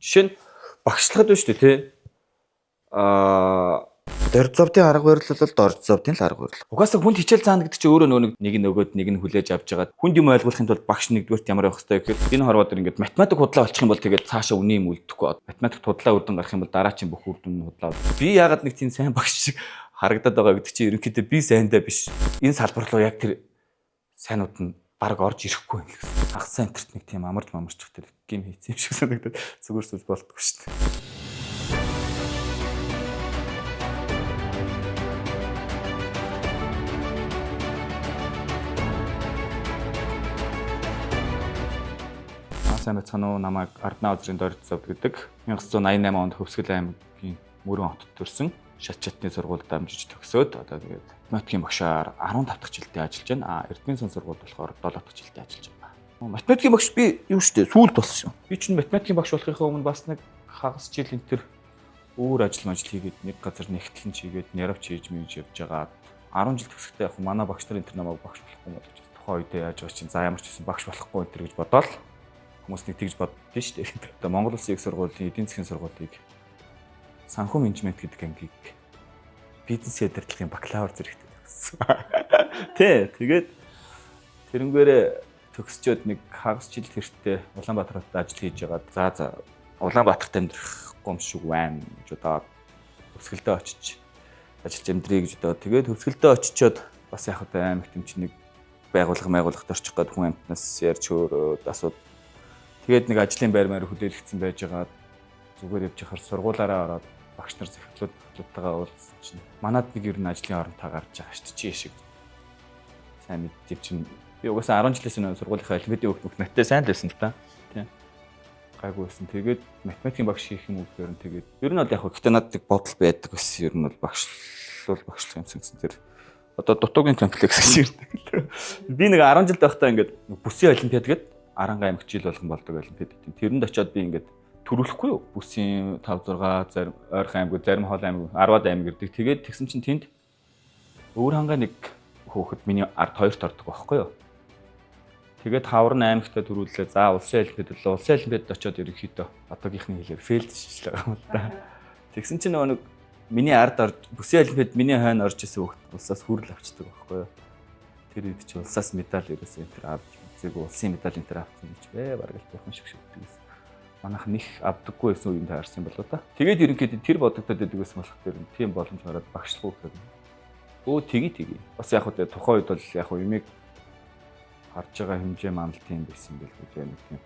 Жишээ нь багшлахад байна шүү дээ тий. Дорж зовдын арга барил бол дорж зовдын л арга барил. Угаасаа хүнд хичээл заана гэдэг чинь өөрөө нэг нь нөгөөд нэг нь хүлээж авч жагаад хүнд юм ойлгуулахын тулд багш нэгдүгээрт ямар байх хэрэгтэй гэхээр энэ хорвоо дээр ингээд математик худлаа олчих юм бол тэгээд цаашаа үний юм үлдэхгүй. Математик худлаа үрдэн гарах юм бол дараа чинь бүх үрдэн худлаа. Би яагаад нэг тийм сайн багш шиг харагдаад байгаа гэдэг чинь ерөнхийдөө би сайндаа биш. Энэ салбар руу яг тэр сайнууд нь баг орж ирэхгүй юм гэсэн. Хагас центрт нэг тийм амарч мамарчих тэр гим хийцэн юм шиг санагдаад зүгээр сүл болтгүй шүү дээ. Сайн бацхан уу, намайг Арднаа Озрын Дорж зов гэдэг 1988 онд Хөвсгөл аймгийн Мөрөн хотод төрсэн. Шат чатны сургуульд дамжиж төгсөөд одоо тэгээд математикийн багшаар 15 дахь жилдээ ажиллаж байна. Эрдмийн сан сургуульд болохоор 7 дахь жилдээ ажиллаж байна. Математикийн багш би юу штэ сүүлд болсон юм. Би чинь математикийн багш болохынхаа өмнө бас нэг хагас жил энэ төр өөр ажил хийгээд нэг газар нэгтлэн чигээд нэрвч хийж мэж явж байгаа. 10 жил төгсөхдөө яг манай багш нар энэ төр намайг багш болохгүй болж байна. Тухайн үедээ яаж байгаа чинь за ямар ч гэсэн багш болохгүй энэ төр гэж бодоол. Хүмүүс нэг тэгж боддөө шүү дээ. Одоо Монгол Улсын их сургуулийн эдийн засгийн сургуулийг санхүү менежмент гэдэг ангийг бизнес удирдлагын бакалавр зэрэгтэй төгссөн. Тий, тэгээд тэрнгээрээ төгсчөөд нэг хагас жил тэртээ Улаанбаатар хотод ажил хийж байгаад за Улаанбаатарт амьдрахгүй юм шиг байна гэж удаад Хөвсгөлдөө очиж ажиллаж амьдрий гэж удаа. Тэгээд Хөвсгөлдөө очичоод бас яг одоо аймаг тэмч нэг байгууллагад орчих гээд хүн амтнаас ярьж хөөрөөд асууд. Тэгээд нэг ажлын байр маяг хүлээлгдсэн байж байгаа зүгээр явж яхаар сургуулаараа ороод багш нар зөвхөлтөдтэйгээ уулзсан чинь манад нэг ер нь ажлын орон та гарч байгаа шүү дээ чи шиг сайн мэдтив чинь би угаасаа 10 жилээс өмнө сургуулийнхаа алфавитын өгөх математиктэй сайн л байсан л та тийм гайгүйсэн. Тэгээд математикийн багш хийх юм уу гэхээр нь тэгээд ер нь бол яг гэхдээ надад нэг бодол байдаг гэсэн ер нь бол багшлах юмсан гэсэн тэр одоо дутуугийн комплекс гэж ирдэг. Би нэг 10 жил байхдаа ингээд бүсийн олимпиад гэдэг Аранга аймагт жил болгон болдог олимпиад гэдэг. Тэрэнд очиод би ингээд төрүүлэхгүй юу? Бүсийн 5 6 зарим ойрхон аймаг, зарим хоол аймаг, 10-аад аймаг гэдэг. Тэгээд тэгсэн чинь тэнд өөр хангаа нэг хөөхд миний ард хоёрт ордог байхгүй юу? Тэгээд хавар 8-т төрүүллээ. За улсын олимпиадад очиод ерөнхийдөө одоогийнхны хэлээр фейлдчихлээ байгаа юм л да. Тэгсэн чинь нэг миний ард орж бүсийн олимпиад миний хойно орж исэн хөөхд улсаас хүрэл авчдаг байхгүй юу? Тэр үед чи улсаас медаль ерөөсөө тэр авч улсын медаль энэ төр авсан гэж бараг л жоохон шиг тэгээс. Манайх них авдаггүй байсан үеийн таарсан болоо та. Тэгээд ерөнхийдөө тэр бодогдоод байдаг гэсэн болох тэр тийм боломж гараад багшлах уу гэдэг. Өө тгий. Бас яг хөө тухайн үед бол яг хөө юмэг харж байгаа хэмжээ маань л тийм байсан гэлгүй тийм нэг.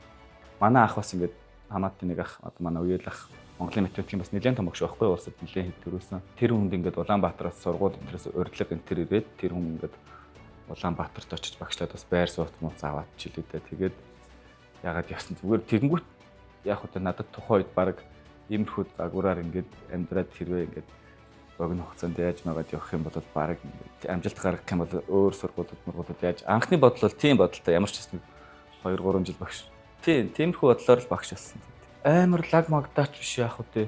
Манай ах бас ингээд хамаатны нэг ах одоо манай үеэл ах Монголын математикийн бас нэлээд том багш байхгүй улсад нэлээд хэд төрөөсөн. Тэр хүнд ингээд Улаанбаатараас сургууль энэс урилга энэ төр ирээд тэр хүн ингээд Улаанбаатарт очиж багшлаад бас байр суурь мууц аваад ч илээ дээ. Тэгээд ягаад явсан зүгээр тэгэнгүүт яг хөө надад тухайн үед баг иймэрхүү загвараар ингээд амьдраад хэрвээ ингээд богино хугацаанд яаж магаад явах юм бол баг ингээд амжилт гаргах юм бол өөр сургуулиуд яаж анхны бодол бол тийм бодолтой ямар ч гэсэн 2 3 жил багш. Тиймэрхүү бодлоор л багш болсон. Амар лаг магдаач биш яг хөө тий.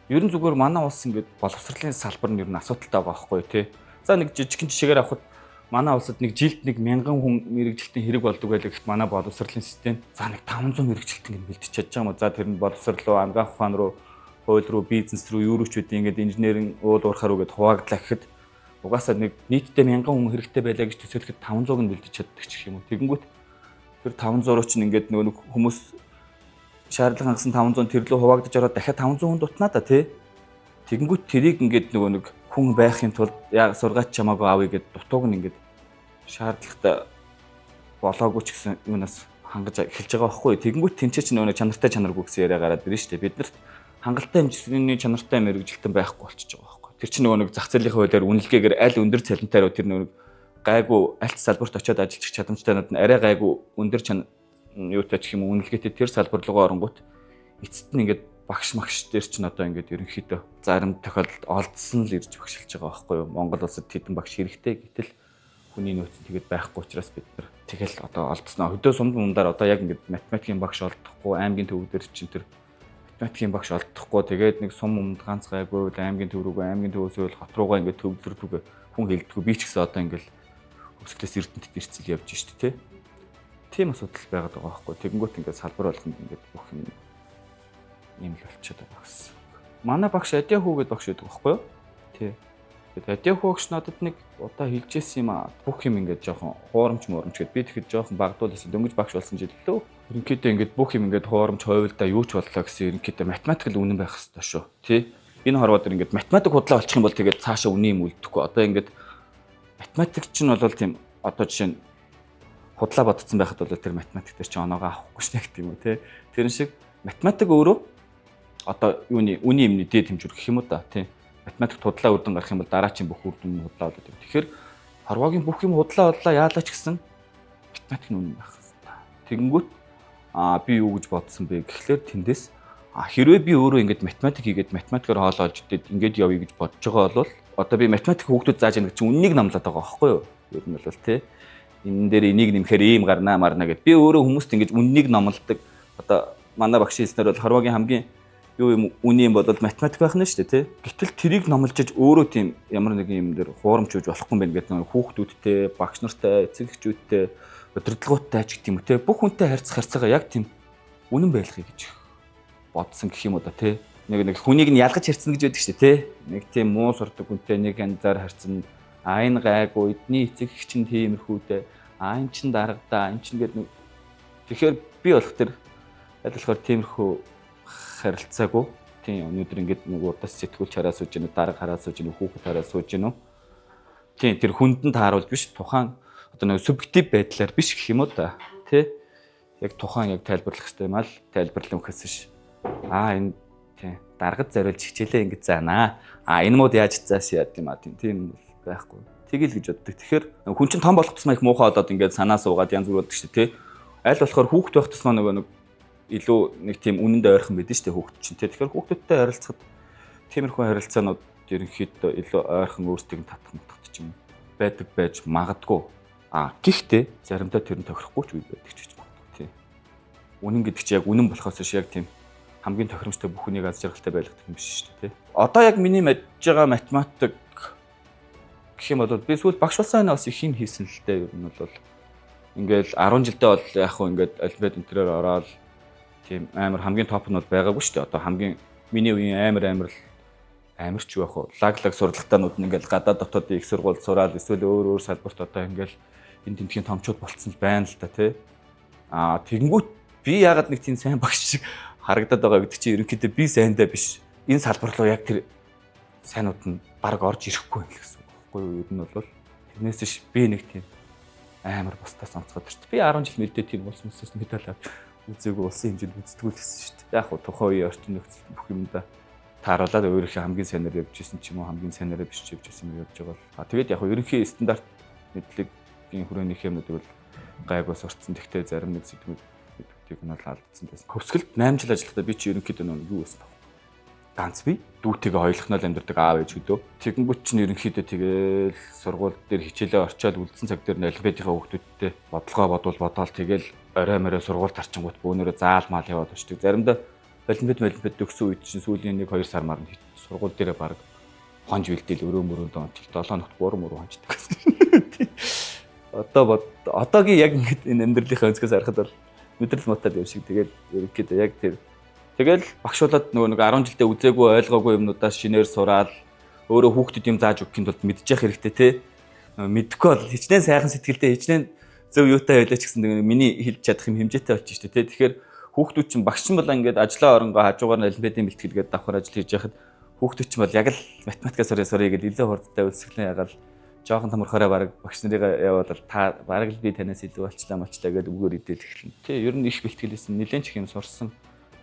Ер нь зүгээр манай улс ингээд боловсролын салбар нь ер нь асуудалтай байгаа байхгүй тий. За нэг жижигхэн жишээгээр авахад манай улсад нэг жилд 1000 хүн мэрэгжилтийн хэрэг болдог байлаа гэхэд манай боловсролын систем за нэг 500 мэрэгжилтийн ингэ бэлтэж чадж байгаа юм. За тэр нь боловсрол руу, ангаах ухаан руу, хууль руу, бизнес руу, юурчүүдийн ингэ инженерийн уул уурхаар үгээд хуваагдлаа гэхэд угаасаа нэг нийтдээ 1000 хүн хэрэгтэй байлаа гэж төсөөлөхэд 500-ыг нь бэлдэж чаддаг ч гэх юм уу. Тэгэнгүүт тэр 500 руу чинь ингэ нөгөө хүмүүс шаардлага хангасан 500 тэр лөө хуваагдаж ороод дахиад 500 хүн дутнаа да тий. Тэгэнгүүт тэрийг ингэ нөгөө нэг хүн байхын тулд яг сургаач чамаагүй авъя гэд дутууг нь ингэ шаардлагатай болоогүй ч гэсэн юунаас хангаж эхэлж байгаа байхгүй. Тэгэнгүүт тэнцээ ч нөгөө чанартай чанаргүй гэсэн яриа гараад ирнэ шүү дээ. Бид нарт хангалттай хэмжээний чанартай мэрэгжилтэн байхгүй болчихж байгаа байхгүй. Тэр чинь нөгөө зах зээлийн хуулиар үнэлгээгээр аль өндөр цалинтай руу тэр нөгөө гайгүй аль салбарт очиод ажиллах чадамжтайнууд нь арай гайгүй өндөр юутай ч юм үнэлгээтэй тэр салбар руугаа оронгууд эцэст нь ингээд багш дээр чинь одоо ингээд ерөнхийдөө зарим тохиолдолд олдсон л ирж багшилж байгаа байхгүй юу. Монгол улсад хэдэн багш хэрэгтэй гэтэл хүний нөөц тэгээд байхгүй учраас бид нар тэгэл одоо олдсноо. Хөдөө сумд мундаар одоо яг ингээд математикийн багш олдохгүй аймгийн төвдөр чинь тэр математикийн багш олдохгүй тэгээд нэг сум мунд ганц гайгүй аймгийн төв рүүгээ аймгийн төвөөс өөл хот руугаа ингээд төвлөрдгөө хүн хэлдэггүй би ч гэсэн одоо ингээд өсгөлөөс Эрдэнэтэд ирцэл явж штэ тий. Тийм асуудал байгаад байгаа байхгүй. Тэгэнгүүт ингээд салбар болгонд ингээд бүх юм ийм л болчиход байгаа гэсэн. Манай багш Адиахүү гэдэг багш байдаг байхгүй юу? Тий. Тэгээд Адиахүү багш надад нэг удаа хэлжсэн юм аа. Бүх юм ингээд жоохон хуурамч муурамч гэд би тэгэхэд жоохон багдуулсан дөнгөж багш болсон жилдээ. Ерөнхийдөө ингээд бүх юм ингээд хуурамч хойволдоо юу ч боллоо гэсэн ерөнхийдөө математик л үнэн байх хэрэгтэй шүү. Тий. Энэ хорвоод ингээд математик худлаа олчих юм бол тэгээд цаашаа үнэн юм үлдэхгүй. Одоо ингээд математик чинь бол тийм одоо жишээ нь худлаа бодсон байхад бол тэр математик дээр чинь оноогоо авахгүй шнэ гэх юм уу тий. Тэрэн шиг математик өөрөө одоо юуны үнийн юмны дээд хэмжүүр гэх юм уу та тий. Математик худлаа үрдэн гарах юм бол дараачийн бүх үрдэн худлаа болоод юм. Тэгэхээр хорвоогийн бүх юм худлаа яалаач гэсэн математик нь үнэн байх хэрэгтэй. Тэгэнгүүт би юу гэж бодсон бэ гэхлээр тэндээс хэрвээ би өөрөө ингэж математик хийгээд математикаар хоол олж идээд ингэж явъя гэж бодож байгаа бол одоо би математик хүүхдүүд зааж яах чинь үннийг намлаад байгаа байхгүй юу? Ер нь бол тий. Энэ дээр энийг нэмэхээр ийм гарнаа марна гэд би өөрөө хүмүүст ингэж үннийг намладаг. Одоо манай багшийн хэлснээр бол хорвоогийн хамгийн юу юм үний юм бол математик байх нь шүү дээ тий. Гэтэл тэрийг номлож өөрөө тийм ямар нэг юм дээр хуурамч үүж болохгүй юм байна гэдэг нэг хүүхдүүдтэй, багш нартай, эцэг эхчүүдтэй, удирдлагуудтай ч гэх юм уу тий. Бүх хүнтэй харьцаагаа яг тийм үнэн байлгахыг гэж бодсон гэх юм уу да тий. Нэг хүнийг нь ялгаж харьцна гэж байдаг шүү дээ тий. Нэг тийм муу сурдаг хүнтэй нэг янзаар харьцна. Энэ гайгүй эдний эцэг эх чинь тиймэрхүүтэй. Энэ чинь дарагдаа, энэ чинь гэдэг тэгэхээр би болох тэр аль болохоор тиймэрхүү харилцаагүй. Тийм өнөөдөр ингээд нэг удаас сэтгүүлч хараа сууж гэнэ, дарга хараа сууж гэнэ, хүүхэд хараа сууж гэнэ. Тийм тэр хүндэн тааруулж биш тухайн одоо нэг субъектив байдлаар биш гэх юм уу да. Тэ? Яг тухайн яг тайлбарлах хэрэгтэй юм аа л тайлбарлах үхээс биш. Энэ тийм даргад зориулж хичээлээ ингэж заанаа. Энэ мод яаж заасан яа гэм тийм байхгүй. Тэгэл гэж боддог. Тэгэхээр хүн чинь том болох тусмаа их муухай болоод ингээд санаа суугаад янз бүр болдог шүү дээ. Тэ? Аль болохоор хүүхэд байх тусмаа нэг илүү нэг тийм үнэнд ойрхон байдэн шүү дээ хүүхэд чинь. Тэгэхээр хүүхдүүдтэй харилцахад тиймэрхүү харилцаанууд ерөнхийдөө илүү ойрхон өөрсдийг нь татах мутахт ч юм байдаг байж магадгүй. Гэхдээ заримдаа тэр нь тохирохгүй ч үе байдаг ч гэж магадгүй тий. Үнэн гэдэг чинь яг үнэн болохоос биш яг тийм хамгийн тохиромжтой бүх хүнийг аз жаргалтай байлгадаг юм биш шүү дээ тий. Одоо яг миний мэдж байгаа математик гэх юм бол би сүүл багш болсон бас их юм хийсэн л дээ ер нь бол ингээл 10 жилдээ бол яг хөө ингээд альфабет энтрээр ороод тийм амар хамгийн топ нь бол байгаагүй шүү дээ. Одоо хамгийн миний үеийн амар ч юу яг хөө лаглаг сурлагтаанууд нь ингээл гадаад дотоод их сургууль сураад эсвэл өөр салбарт одоо ингээл энэ тэмдгийн томчууд болцсон байна л да тий. Тэгэнгүүт би яагаад нэг тийм сайн багш шиг харагдаад байгаа гэдэг чинь ерөнхийдөө би сайндаа биш. Энэ салбар руу яг тэр сайнууд нь баг орж ирэхгүй юм л гэсэн үг байхгүй юу? Ер нь бол тэрнээс ш би нэг тийм амар бусдаас онцгой төрч. Би 10 жил мэдээ тийм улс мөсөөс медаль авч үзээгүй улсын хэмжээнд үздэггүй л гэсэн шүү дээ. Яг хөө тухайн үеийн орчин нөхцөл бүх юмдаа тааруулаад өөрийнхөө хамгийн сайнаар явж исэн ч юм уу хамгийн сайнаараа биш явж исэн юм явж байгаа бол. Тэгээд яг хөө ерөнхий стандарт мэдлэгийн хүрээнийх юмнууд бол гайгүй сурцсан. Тэгтээ зарим нэг сэдвүүдийг нь бол алдсан байсан. Хөвсгөлд 8 жил ажиллахдаа би чи ерөнхийдөө нэг юу байсан бэ? Ганц би дүүтэйгээ хоёулахнаа л амьдардаг аав ээж хөдөө. Тэгэнгүүт чинь ерөнхийдөө тэгэл сургууль дээр хичээлээ орчоод үлдсэн цаг дээр алфавитынхаа хүүхдүүдтэй бодлогоо бодоол тэгэл орой морой сургууль тарчингууд бөөнөрөө заалмаал яваад очдөг. Заримдаа олимпиад төгссөн үед чинь сүүлийн 1-2 сар марна сургууль дээрээ баг хонж бэлдээл өрөө мөрөөндөө онцол 7 хоногт 3 мөрөө хонждаг гэсэн. Одоогийн яг ингэ энэ амьдралынхаа өнцгөөс харахад бол мэдрэл мутаад юм шиг тэгээд ерөнхийдөө яг тэр тэгэл багшуулаад нөгөө нэг 10 жилдээ үзээгүй ойлгоогүй юмнуудаас шинээр сураал өөрөө хүүхдэд юм зааж өгөхийн тулд мэдчих хэрэгтэй те. Мэдхгүй бол хичнээн сайхан сэтгэлдээ хичнээн зөв юутай байлаа ч гэсэн миний хэлж чадах юм хэмжээтэй очиж штэ те. Тэгэхээр хүүхдүүд чинь багш чинь бол ингээд ажлаа оронгоо хажуугаар нь олимпиадын бэлтгэл гээд давхар ажил хийж яхад хүүхдүүд чинь бол яг л математикаас сурья гээд илүү хурдтай үлсгэлэн ягаал жоохон томорхороо баг багш нарыгаа явуулаад та баг л би танаас илүү болчлаа гээд үгээр идэл эхэлнэ. Тэ ер нь их бэлтгэлээс нэлээд ч их юм сурсан.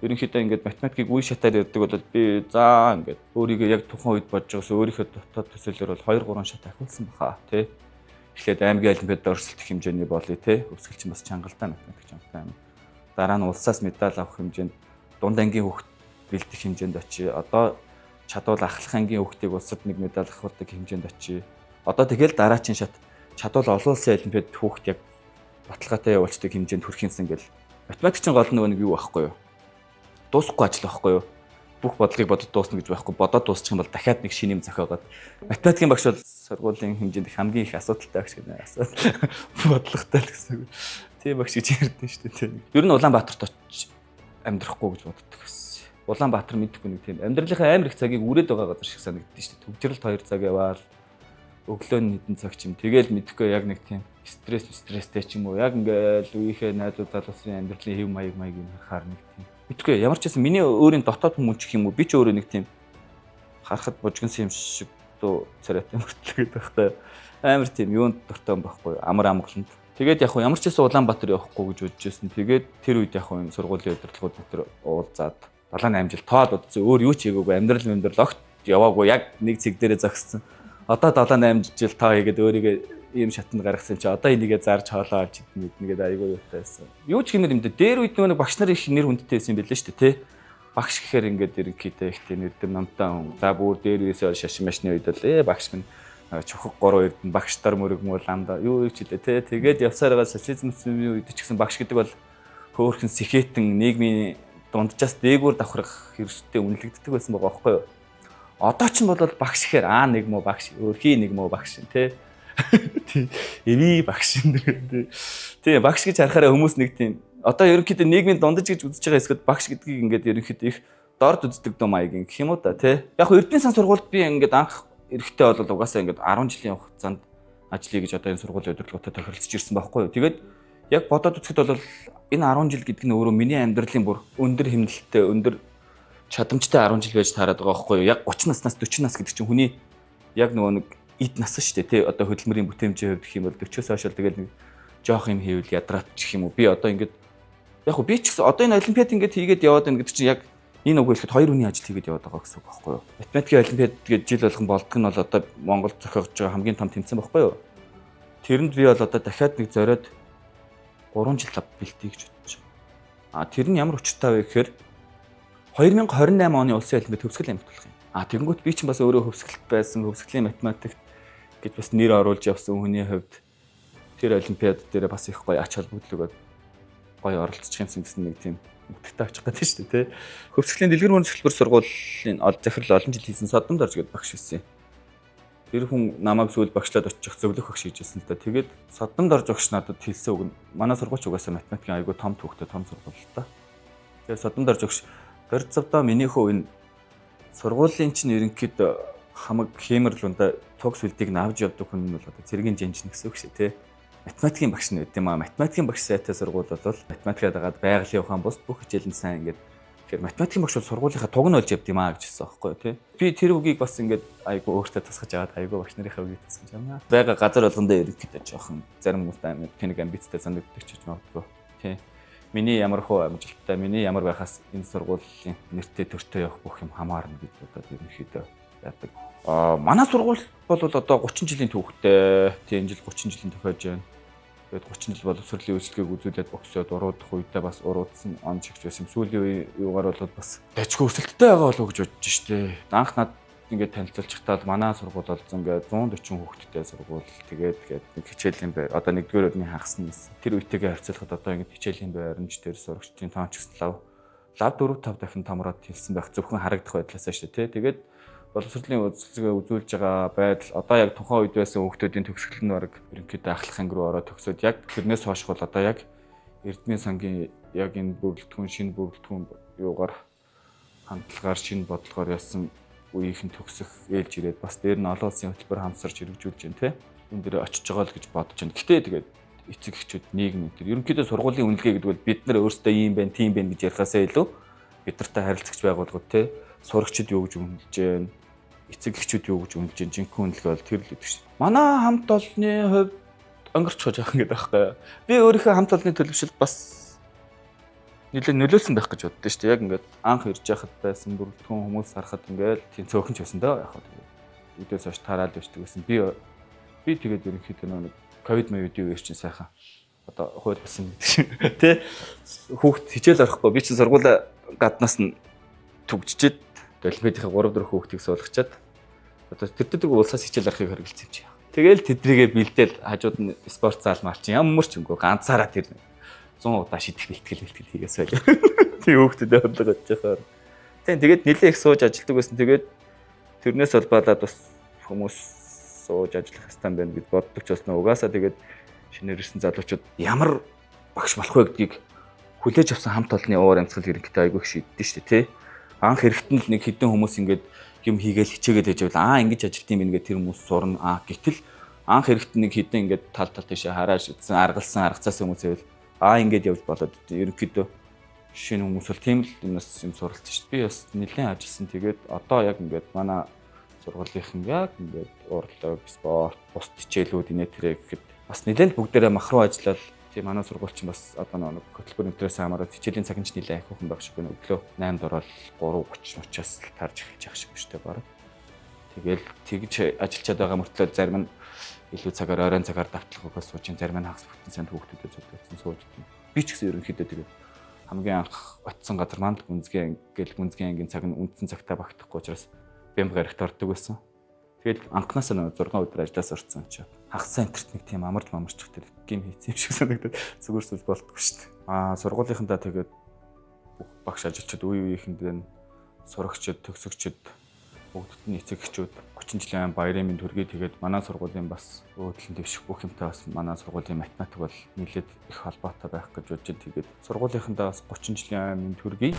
Ерөнхийдөө ингээд математикийг үе шатаар ярьдаг бол би заа ингээд өөрийгөө яг тухайн үед бодож байгаас өөрийнхөө дотоод төсөөлөөр бол 2-3 шат ахиулсан баха тий. Эхлээд аймгийн олимпиадад оролцох хэмжээний болъё тий. Өвсгөл чинь бас чангалтай математик чангалтай юм. Дараа нь улсаас медаль авах хэмжээнд дунд ангийн хүүхд бэлдэх хэмжээнд очие. Одоо чадвал ахлах ангийн хүүхдийг улсад нэг медаль авахдаг хэмжээнд очие. Одоо тэгэл дараачийн шат чадвал олон улсын олимпиад хүүхд яг баталгаатай явуулдаг хэмжээнд хүрэх юмсан гэл математикчин гол нэг юу байхгүй юу? Дуусахгүй ажил байхгүй юу? Бүх бодлогыг бодод дуусна гэж байхгүй. Бодоод дуусчих юм бол дахиад нэг шинэ юм зохиогоод математикийн багш бол сургуулийн хэмжээнд хамгийн их асуудалтай багш гэнэ. Бодлоготой л гэсэн. Тийм багш гэж ярьдэн шүү дээ. Ер нь Улаанбаатарт очиж амьдрахгүй гэж боддог гэсэн. Улаанбаатар мэдхгүй нэг тийм амьдралынхаа амар их цагийг үрээд байгаа газар шиг санагддээ шүү дээ. Төвжрэлт 2 цаг яваал өглөө нь хэдэн цаг ч юм. Тэгэл мэдхгүй яг нэг тийм стресстэй ч юм уу. Яг ингээл үеийнхээ найзууд залуусын амьдралын хэв маяг юм харахаар нэг тийм. Мэдхгүй ямар ч байсан миний өөрийн дотоод хүмүүс ч юм уу. Би ч өөрөө нэг тийм харахад бужигнсан юм шиг дуу царайтай мөртлөгээд байхгүй. Амар тийм юунд дуртай юм байхгүй. Амар амгаланд. Тэгээд яг ямар ч байсан Улаанбаатар явахгүй гэж бодож байсан. Тэгээд тэр үед яг энэ сургуулийн удирдлагууд дотор уулзаад 7-8 жил тоол удсан. Өөр юу ч хийгээгүй. Амьдрал огт яваагүй. Яг нэг цэг дээрээ зогссон. Одоо 7-8 жил тоо хийгээд өөрийгөө ийм шатанд гаргасан чи одоо энийгээ зарж хоолоо авч идэх нэгээд айгүй юутай байсан. Юу ч гэмээр юм дэ. Дээр үед нэг багш нар их нэр хүндтэй байсан юм байлээ шүү дээ, тэ. Багш гэхээр ингээд ерөнхийдөө их тийм нэрдэм намтай хүн. За бүр дээрээс шашин машины үед л багш минь чухаг 3 эрдэнэ багштар мөрөгмөл амда юу ч хэлээ, тэ. Тэгээд явсаар байгаа социализмын үед ч гэсэн багш гэдэг бол хөөхөн сэхэтэн нийгмийн дунджаас дээгүүр давхрах хэрэгтэй үнэлэгддэг байсан байгаа байхгүй юу? Одоо ч бол багш гэхээр нэг муу багш, өөрхий нэг муу багш тий. Эви багш нэр. Тий багш гэж харахаараа хүмүүс нэг тийм одоо ерөнхийдөө нийгмийн дундаж гэж үзэж байгаа хэсгүүд багш гэдгийг ингээд ерөнхийдөө их дорд үздэг дуу маягийн гэх юм уу та тий. Яг Эрдэнэ сан сургуульд би ингээд анх эрэхтэй бол угаасаа ингээд 10 жилийн хугацаанд ажиллая гэж одоо энэ сургуулийн удирдлагуудад тохиролцож ирсэн байхгүй юу. Тэгээд яг бодоод үзэхэд бол энэ 10 жил гэдэг нь өөрөө миний амьдралын бүр өндөр хэмнэлттэй өндөр чадамжтай 10 жил байж таарад байгаа байхгүй юу. Яг 30 наснаас 40 нас гэдэг чинь хүний яг нөгөө нэг эд нас шүү дээ тий. Одоо хөдөлмөрийн бүтээмжийн хувьд гэх юм бол 40-оос хойш тэгэл нэг жоох юм хийвэл ядраачих юм уу. Би одоо ингээд яг хөө би ч гэсэн одоо энэ олимпиад ингээд хийгээд яваад байна гэдэг чинь яг энэ үг хэлэхэд хоёр хүний ажил хийгээд яваад байгаа гэсэн үг байхгүй юу. Математикийн олимпиад гээд жил болгон болдог нь бол одоо Монгол зохиогч байгаа хамгийн том тэмцээн байхгүй юу. Тэрэнд би бол одоо дахиад нэг зориод 3 жил бэлтий гэж бодож байгаа. Тэр нь ямар учиртай вэ гэхээр 2028 оны улсын олимпиад төгсгөл амт болох юм. Тэгэнгүүт би ч бас өөрөө хөвсгөлт байсан, хөвсгөлийн математикт гэж бас нэр оруулж явсан хүний хувьд тэр олимпиад дээр бас их гоё ач холбогдлогод гоё оролцох юмсан гэсэн нэг тийм утгатай очих гэдэг шүү дээ, тий. Хөвсгөлийн дэлгэр мөрөн хөтөлбөр сургуулийн захирал олон жил хийсэн Содом Дорж гэдэг багш байсан. Тэр хүн намайг сүүл багшлаад очих зөвлөх багш хийжсэн л да. Тэгээд Содом Дорж багш надад хэлсэн үг нь манай сургууль угаасаа математикийн айгүй том төвхтэй том сургууль л да. Тэгээд Содом Дорж багш горцовдоо минийхөө энэ сургуулийн чинь ерөнхийдөө хамаг хэмэрлүндэ тогс үлдийг нь авч явдаг хүн нь бол одоо цэргийн жанжин гэсэн үг шүү, тий. Математикийн багш нь байт юм аа. Математикийн багш сайтай сургууль бол математикаа дагаад байгалийн ухаан бус бүх хичээлэн сайн ингээд тэгэхээр математикийн багш бол сургуулийнхаа туг нь олж явд юм аа гэж хэлсэн байхгүй тий. Би тэр үгийг бас ингээд айгу өөртөө тасгаж аваад айгу багш нарынхаа үгийг тасгаж авнаа. Байга газар болгондоо ерөнхийдөө жоохон зарим хүмүүстэй амар тэнэг амбицтай санагддаг ч гэж магадгүй тий. Миний ямар хөө амжилттай, миний ямар байхаас энэ сургуулийн нэртэй төртөө явах бүх юм хамаарна гэж бодоод ерөнхийдөө яадаг. Манай сургууль бол одоо 30 жилийн түүхтэй. Тийм жил 30 жилийн тохиож байна. Тэгээд 30 жил боловсролын үйлчлэгийг үзүүлээд боксоод уруудах үедээ бас уруудсан он чигч байсан. Сүүлийн юугаар бол бас дажгүй өсөлттэй байгаа болов уу гэж бодож штэ. Анх над ингээд танилцуулчихтаа манай сургууль бол ингээд 140 хүүхэдтэй сургууль. Тэгээд нэг хичээлийн байр. Одоо нэгдүгээр өдрийн хагасны тэр үетэйгээ харьцуулахад одоо ингээд хичээлийн байрамж дээр сурагчдын тоон ч гэсэн лав 4-5 дахин томроод хэлсэн байх зөвхөн харагдах байдлаасаа штэ тий. Тэгээд боловсролын үйлчлэгээ үзүүлж байгаа байдал одоо яг тухайн үед байсан хүүхдүүдийн төгсгөл нь баг ерөнхийдөө ахлахын руу ороод төгсөөд яг тэрнээс хойш бол одоо яг Эрдэнэ сангийн яг энэ бүрэлдэхүүн шинэ бүрэлдэхүүн юугаар хандлагаар шинэ бодлогоор яасан үеийнхэн төгсөх ээлж ирээд бас дээр нь олон улсын хөтөлбөр хамсарч хэрэгжүүлж байна те. Энд дээр очиж байгаа л гэж бодож байна. Гэтэ тэгээд эцэг эхчүүд нийгэм энэ ерөнхийдөө сургуулийн үнэлгээ гэдэг бол бид нар өөрсдөө ийм байна, тийм байна гэж ярихаасаа илүү бид нартай харилцагч байгууллагууд те сурагчид юу гэж үнэлж байна, эцэг эхчүүд юу гэж үнэлж байна, жинхэнэ үнэлгээ бол тэр л гэдэг чинь. Манай хамт олонны хувьд өнгөрч байгаа юм гэдэг байхгүй юу. Би өөрийнхөө хамт олонны төлөвшөлд бас нэлээд нөлөөлсөн байх гэж боддоо шүү дээ. Яг ингээд анх ирж яхад байсан бүрэлдэхүүн хүмүүс харахад ингээд тийм цөөхөн ч байсан даа. Яг хаа үдээс хойш тараал явждаг байсан. Би тэгээд ерөнхийдөө нэг ковид мовидын үеэр чинь сайхан одоо хууль болсон гэдэг тий. Хүүхд хичээл орохгүй. Би чинь сургуулаа гаднаас нь түгжчихэд олимпиадынхаа 3-4 хүүхдийг суулгачаад одоо тэр улсаас хичээл арахыг хэрэгэлсэн юм чи. Тэгэл тэдрийгээ бэлдээл хажууд нь спорт зал мал чи ямар ч юмгүй ганцаараа тэр 100 удаа шидэх бэлтгэл хийгээс байл. Тийм хүүхдэд бодлого бодож байхаар. Тэгээд нэлээ их сууж ажилдаг байсан. Тэгээд тэрнээс болбаалаад бас хүмүүс сууж ажиллах хэвээр байна гэж боддог ч басна. Угаасаа тэгээд шинээр ирсэн залуучууд ямар багш болох вэ гэдгийг хүлээж авсан хамт олонны уур амьсгал ерөнхийдөө айгүй их шийддэж шүү дээ, тий. Анх эрэхтэн л нэг хэдэн хүмүүс ингээд юм хийгээл хичээгээд байж байвал ингэж ажилт юм ингээд тэр хүмүүс сурна. Гэтэл анх эрэхтэн нэг хэдэн ингээд тал тийшээ хараад аргалсан аргацаас хүмүүс байвал ингээд явж болоод ерөнхийдөө шинэ хүмүүс бол тийм л юмнаас юм суралцсан шүү дээ. Би бас нэлээд ажилласан. Тэгээд одоо яг ингээд манай сургуулийнхан яг ингээд урлаг, спорт, бус хичээлүүд инээ тэрэ гэхэд бас нэлээд бүгдээрээ махруу ажиллаад тийм манай сургууль чинь бас одоо нэг хөтөлбөр нэвтрээс хамаараад хичээлийн цаг нь ч нэлээд ахиухан байх шиг байна. Өглөө 8-д ороод 3:30-30-аас тарж эхэлж явах шиг шүү дээ бараг. Тэгэл тэгж ажиллаад байгаа мөртлөө зарим нь илүү цагаар оройн цагаар давталгаагаа сууж, зарим нь хагас бүтэн санд хүүхдүүдэд зөвлөсөн сууж. Би ч гэсэн ерөнхийдөө тэгээд хамгийн анх очсон газар манд гүнзгий ангийн цаг нь үндсэн цагтаа багтахгүй учраас бямб гарагт ордог байсан. Тэгээд анхнаасаа 6 өдөр ажиллаж орсон чи. Хагас центрт нэг тийм амарч тэр гим хийсэн юм шиг санагдаад зүгээрсэл болтгүй шүү дээ. Сургуулийнхандаа тэгээд бүх багш ажилчид үеийнхэнд сурагчид, төгсөгчид, бүгдд нь эцэгчүүд 30 жилийн баярын мэнд хүргэе. Тэгээд манай сургуулийн бас өөдлөн дэвших бүх юмтай бас манай сургуулийн математик бол нэлээд их холбоотой байх гэж бодож. Тэгээд сургуулийнхандаа бас 30 жилийн мэнд хүргэе.